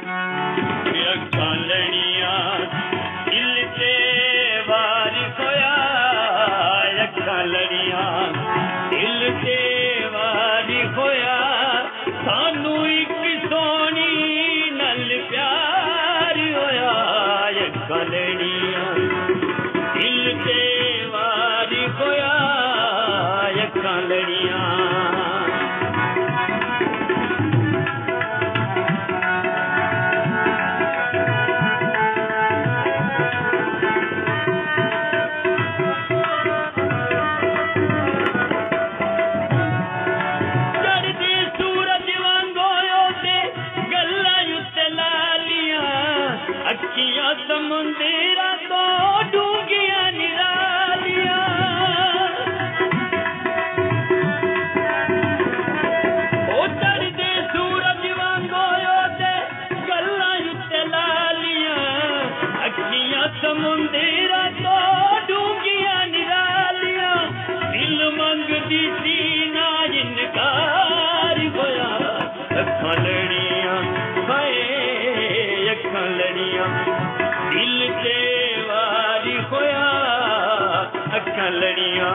अखां लड़ियां दिल ते वारिस होया, अखां लड़ियां दिल ते वारिस होया, सानू एक सोनी नल प्यार होया, अखां लड़ियां दिल ते वारिस होया, अखां लड़ियां समुंदरा तो डूंगिया निरालिया, ओ चढ़दे सूरज वांगो ते गल्लां उत्ते लालिया, अखियां समुंदरा तो डूंगिया निरालिया, दिल मंगदी सी ना इनकार होया, अखां लड़ियां हाय अखां लड़ियां दिल ते वारी होया, अखां लड़ियां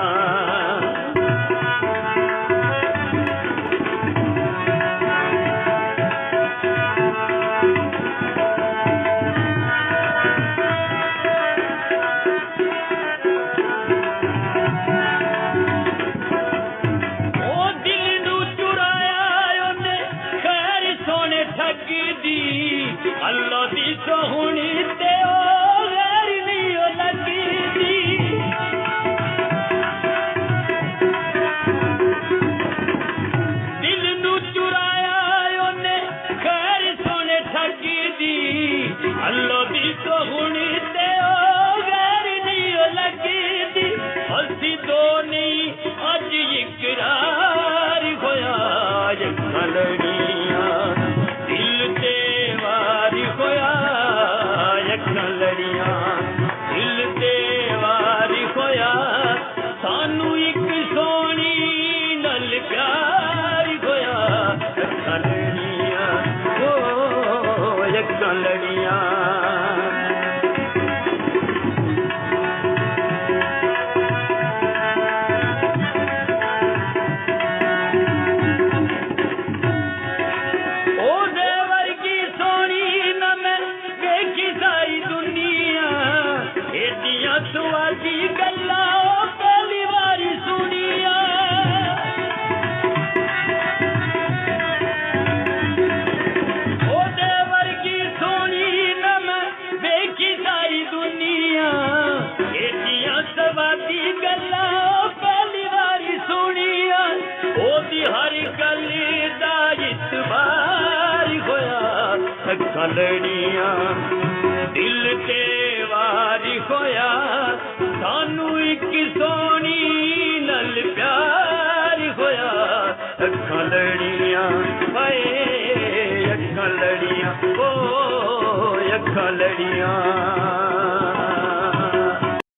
ओ दिल नू चुराया ओने खैर सोने ठगी दी, अल्लाह दी सोहनी ते अल्लाह दी सोहनी ते ओ गैर नहीं लगी दी, हसी दो नहीं अज इकरार होया, अखां लड़ियां दिल ते वारी होया, अखां लड़ियां दिल ते वारी होया, सानू एक सोनी नल प्यार होया, अखां लड़ियां ओ अखां लड़ियां सुवादी गल्ला पहली बारी सुनिया, ओ देवर की सोनी न मैं देखी सारी दुनिया, एटियां सवादी गल्ला पहली बारी सुनिया, ओदी हर गल दा इतबार होया, अखां लड़ियां दिल ते वारी होया, सानू एक सोनी नल प्यार होया, अखां लड़ियां हाय अखां लड़ियां ओ अखां लड़ियां